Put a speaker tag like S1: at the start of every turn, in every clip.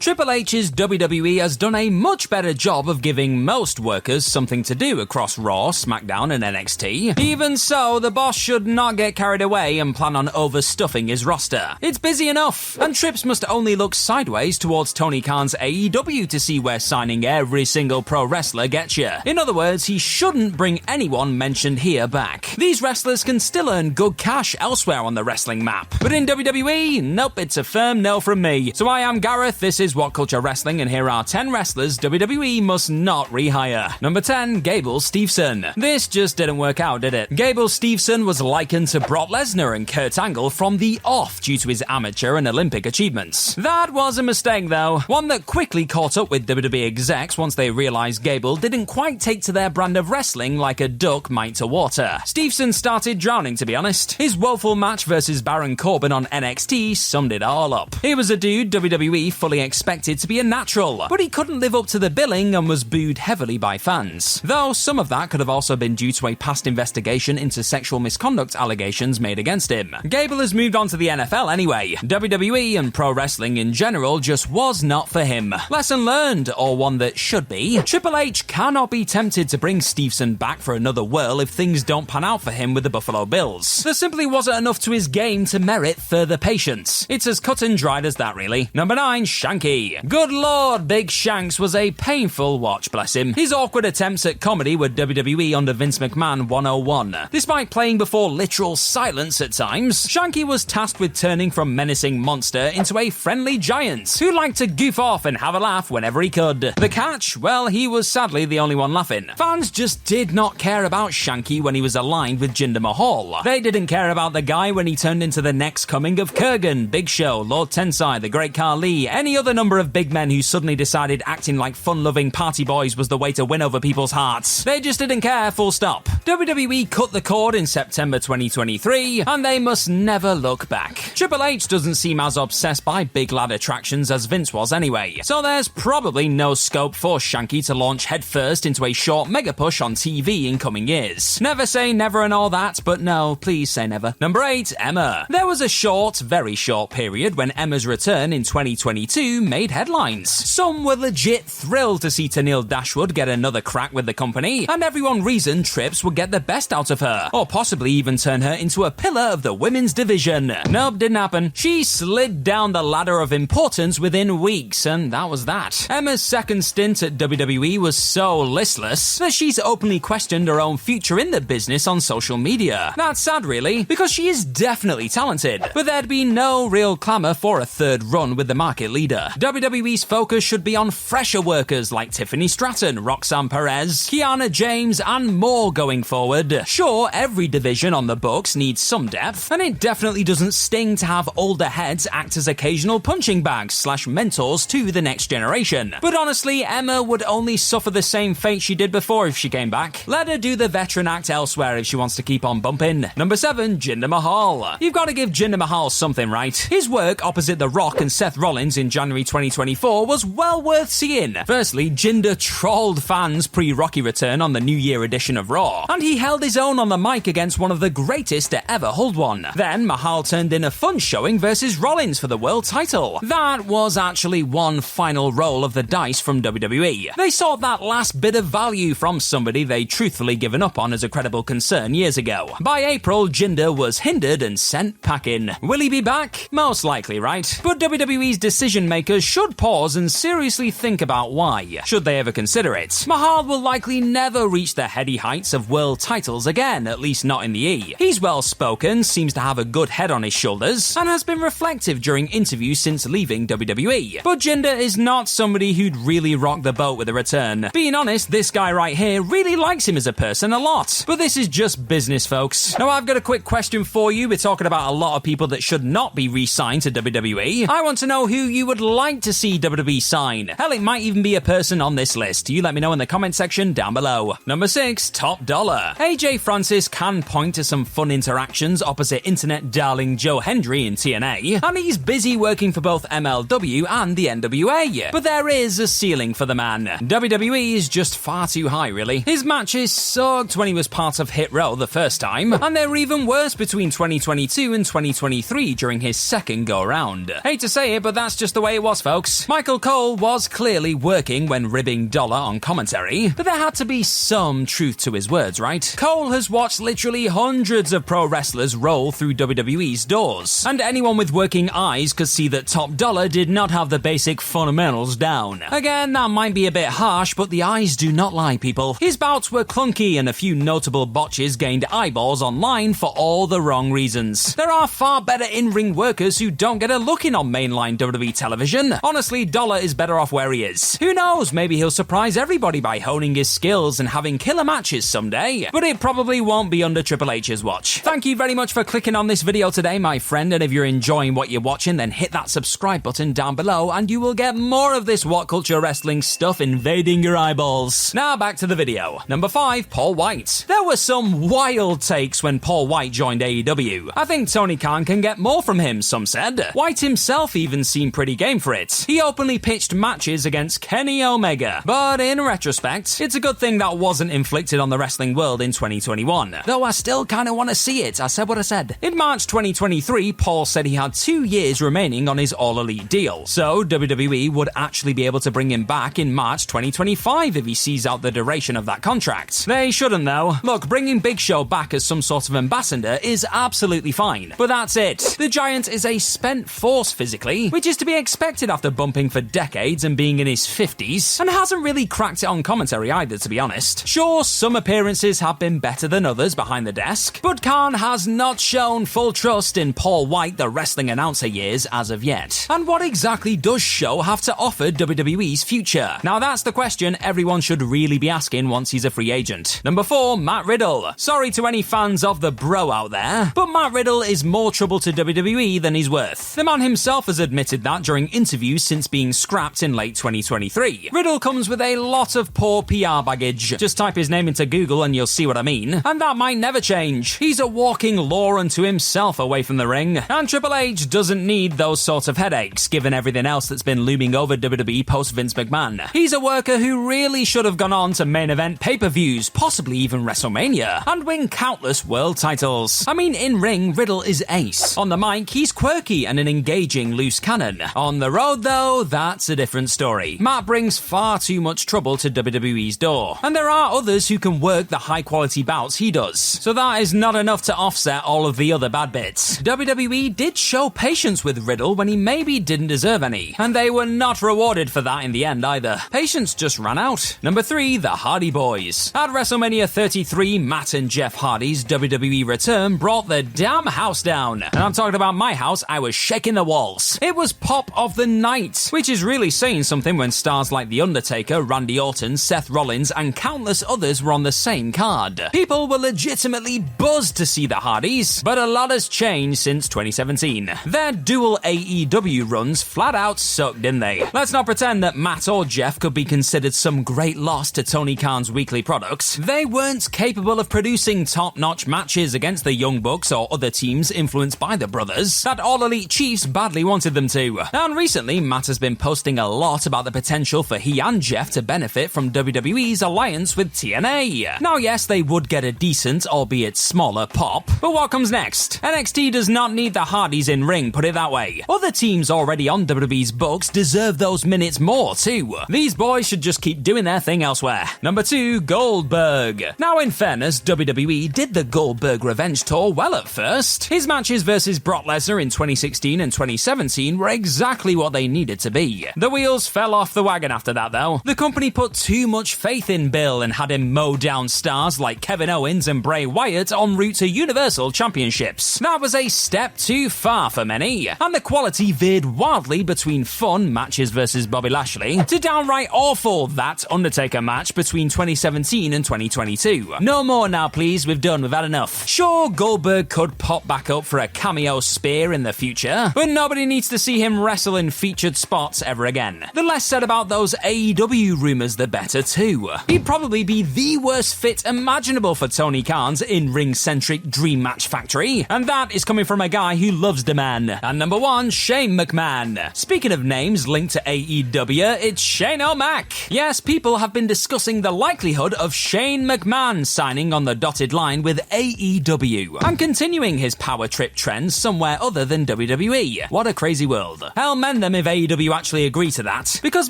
S1: Triple H's WWE has done a much better job of giving most workers something to do across Raw, SmackDown, and NXT. Even so, the boss should not get carried away and plan on overstuffing his roster. It's busy enough, and Trips must only look sideways towards Tony Khan's AEW to see where signing every single pro wrestler gets you. In other words, he shouldn't bring anyone mentioned here back. These wrestlers can still earn good cash elsewhere on the wrestling map. But in WWE, nope, it's a firm no from me. So I am Gareth, this is What Culture Wrestling, and here are 10 wrestlers WWE must not rehire. Number 10, Gable Stephan. This just didn't work out, did it? Gable Stephan was likened to Brock Lesnar and Kurt Angle from the off due to his amateur and Olympic achievements. That was a mistake though, one that quickly caught up with WWE execs once they realized Gable didn't quite take to their brand of wrestling like a duck might to water. Stephan started drowning, to be honest. His woeful match versus Baron Corbin on NXT summed it all up. He was a dude WWE fully expected to be a natural, but he couldn't live up to the billing and was booed heavily by fans. Though some of that could have also been due to a past investigation into sexual misconduct allegations made against him. Gable has moved on to the NFL anyway. WWE and pro wrestling in general just was not for him. Lesson learned, or one that should be. Triple H cannot be tempted to bring Stephan back for another whirl if things don't pan out for him with the Buffalo Bills. There simply wasn't enough to his game to merit further patience. It's as cut and dried as that, really. Number 9, Shanky. Good lord, Big Shanks was a painful watch, bless him. His awkward attempts at comedy were WWE under Vince McMahon 101. Despite playing before literal silence at times, Shanky was tasked with turning from menacing monster into a friendly giant who liked to goof off and have a laugh whenever he could. The catch? Well, he was sadly the only one laughing. Fans just did not care about Shanky when he was aligned with Jinder Mahal. They didn't care about the guy when he turned into the next coming of Kurgan, Big Show, Lord Tensai, the Great Khali, any other number of big men who suddenly decided acting like fun-loving party boys was the way to win over people's hearts. They just didn't care, full stop. WWE cut the cord in September 2023, and they must never look back. Triple H doesn't seem as obsessed by big lad attractions as Vince was anyway, so there's probably no scope for Shanky to launch headfirst into a short mega push on TV in coming years. Never say never and all that, but no, please say never. Number 8, Emma. There was a short, very short period when Emma's return in 2022 made headlines. Some were legit thrilled to see Tenille Dashwood get another crack with the company, and everyone reasoned Trips would get the best out of her, or possibly even turn her into a pillar of the women's division. Nope, didn't happen. She slid down the ladder of importance within weeks, and that was that. Emma's second stint at WWE was so listless that she's openly questioned her own future in the business on social media. That's sad, really, because she is definitely talented, but there'd be no real clamour for a third run with the market leader. WWE's focus should be on fresher workers like Tiffany Stratton, Roxanne Perez, Kiana James, and more going forward. Sure, every division on the books needs some depth, and it definitely doesn't sting to have older heads act as occasional punching bags / mentors to the next generation. But honestly, Emma would only suffer the same fate she did before if she came back. Let her do the veteran act elsewhere if she wants to keep on bumping. Number 7, Jinder Mahal. You've got to give Jinder Mahal something, right? His work opposite The Rock and Seth Rollins in January 2024 was well worth seeing. Firstly, Jinder trolled fans pre-Rocky return on the New Year edition of Raw, and he held his own on the mic against one of the greatest to ever hold one. Then Mahal turned in a fun showing versus Rollins for the world title. That was actually one final roll of the dice from WWE. They sought that last bit of value from somebody they'd truthfully given up on as a credible concern years ago. By April, Jinder was hindered and sent packing. Will he be back? Most likely, right? But WWE's decision makers should pause and seriously think about why, should they ever consider it. Mahal will likely never reach the heady heights of world titles again, at least not in the E. He's well spoken, seems to have a good head on his shoulders, and has been reflective during interviews since leaving WWE. But Jinder is not somebody who'd really rock the boat with a return. Being honest, this guy right here really likes him as a person a lot. But this is just business, folks. Now I've got a quick question for you. We're talking about a lot of people that should not be re-signed to WWE. I want to know who you would like to see WWE sign. Hell, it might even be a person on this list. You let me know in the comment section down below. Number 6, Top Dollar. AJ Francis can point to some fun interactions opposite internet darling Joe Hendry in TNA, and he's busy working for both MLW and the NWA. But there is a ceiling for the man. WWE is just far too high, really. His matches sucked when he was part of Hit Row the first time, and they were even worse between 2022 and 2023 during his second go-around. Hate to say it, but that's just the way it was course, folks, Michael Cole was clearly working when ribbing Dollar on commentary, but there had to be some truth to his words, right? Cole has watched literally hundreds of pro wrestlers roll through WWE's doors, and anyone with working eyes could see that Top Dollar did not have the basic fundamentals down. Again, that might be a bit harsh, but the eyes do not lie, people. His bouts were clunky and a few notable botches gained eyeballs online for all the wrong reasons. There are far better in-ring workers who don't get a look in on mainline WWE television. Honestly, Dollar is better off where he is. Who knows, maybe he'll surprise everybody by honing his skills and having killer matches someday, but it probably won't be under Triple H's watch. Thank you very much for clicking on this video today, my friend, and if you're enjoying what you're watching, then hit that subscribe button down below and you will get more of this What Culture Wrestling stuff invading your eyeballs. Now back to the video. Number 5, Paul White. There were some wild takes when Paul White joined AEW. I think Tony Khan can get more from him, some said. White himself even seemed pretty game for it. He openly pitched matches against Kenny Omega, but in retrospect, it's a good thing that wasn't inflicted on the wrestling world in 2021. Though I still kinda wanna see it, I said what I said. In March 2023, Paul said he had 2 years remaining on his All Elite deal, so WWE would actually be able to bring him back in March 2025 if he sees out the duration of that contract. They shouldn't though. Look, bringing Big Show back as some sort of ambassador is absolutely fine, but that's it. The Giant is a spent force physically, which is to be expected after bumping for decades and being in his 50s, and hasn't really cracked it on commentary either, to be honest. Sure, some appearances have been better than others behind the desk, but Khan has not shown full trust in Paul White, the wrestling announcer years, as of yet. And what exactly does Show have to offer WWE's future? Now that's the question everyone should really be asking once he's a free agent. Number 4, Matt Riddle. Sorry to any fans of the bro out there, but Matt Riddle is more trouble to WWE than he's worth. The man himself has admitted that during interviews since being scrapped in late 2023. Riddle comes with a lot of poor PR baggage. Just type his name into Google and you'll see what I mean. And that might never change. He's a walking law unto himself away from the ring. And Triple H doesn't need those sort of headaches, given everything else that's been looming over WWE post Vince McMahon. He's a worker who really should have gone on to main event pay-per-views, possibly even WrestleMania, and win countless world titles. I mean, in ring, Riddle is ace. On the mic, he's quirky and an engaging loose cannon. On the road, though, that's a different story. Matt brings far too much trouble to WWE's door, and there are others who can work the high-quality bouts he does, so that is not enough to offset all of the other bad bits. WWE did show patience with Riddle when he maybe didn't deserve any, and they were not rewarded for that in the end either. Patience just ran out. Number 3, the Hardy Boys. At WrestleMania 33, Matt and Jeff Hardy's WWE return brought the damn house down. And I'm talking about my house, I was shaking the walls. It was pop of the night, which is really saying something when stars like The Undertaker, Randy Orton, Seth Rollins, and countless others were on the same card. People were legitimately buzzed to see the Hardys, but a lot has changed since 2017. Their dual AEW runs flat out sucked, didn't they? Let's not pretend that Matt or Jeff could be considered some great loss to Tony Khan's weekly products. They weren't capable of producing top-notch matches against the Young Bucks or other teams influenced by the brothers that All Elite Chiefs badly wanted them to. And recently, Matt has been posting a lot about the potential for he and Jeff to benefit from WWE's alliance with TNA. Now yes, they would get a decent, albeit smaller, pop, but what comes next? NXT does not need the Hardys in ring, put it that way. Other teams already on WWE's books deserve those minutes more too. These boys should just keep doing their thing elsewhere. Number 2, Goldberg. Now in fairness, WWE did the Goldberg Revenge Tour well at first. His matches versus Brock Lesnar in 2016 and 2017 were exactly what they needed to be. The wheels fell off the wagon after that though. The company put too much faith in Bill and had him mow down stars like Kevin Owens and Bray Wyatt en route to Universal Championships. That was a step too far for many, and the quality veered wildly between fun matches versus Bobby Lashley to downright awful That Undertaker match between 2017 and 2022. No more now please, we've had enough. Sure, Goldberg could pop back up for a cameo spear in the future, but nobody needs to see him wrestle in featured spots ever again. The less said about those AEW rumors, the better too. He'd probably be the worst fit imaginable for Tony Khan's in-ring-centric dream match factory, and that is coming from a guy who loves the man. And number 1, Shane McMahon. Speaking of names linked to AEW, it's Shane O'Mac. Yes, people have been discussing the likelihood of Shane McMahon signing on the dotted line with AEW and continuing his power trip trend somewhere other than WWE. What a crazy world. Hell, men commend them if AEW actually agree to that, because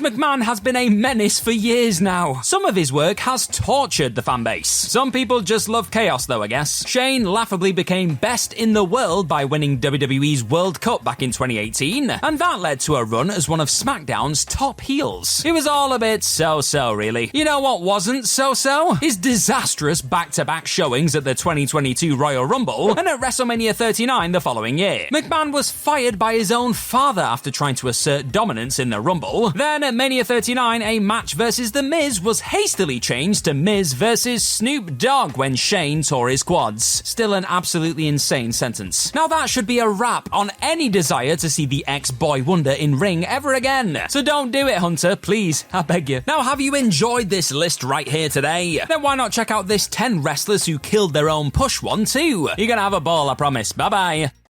S1: McMahon has been a menace for years now. Some of his work has tortured the fanbase. Some people just love chaos though, I guess. Shane laughably became best in the world by winning WWE's World Cup back in 2018, and that led to a run as one of SmackDown's top heels. It was all a bit so-so, really. You know what wasn't so-so? His disastrous back-to-back showings at the 2022 Royal Rumble and at WrestleMania 39 the following year. McMahon was fired by his own father after trying to assert dominance in the Rumble. Then at Mania 39, a match versus The Miz was hastily changed to Miz versus Snoop Dogg when Shane tore his quads. Still an absolutely insane sentence. Now that should be a wrap on any desire to see the ex-boy wonder in ring ever again. So don't do it, Hunter, please, I beg you. Now, have you enjoyed this list right here today? Then why not check out this 10 wrestlers who killed their own push one too? You're gonna have a ball, I promise. Bye-bye.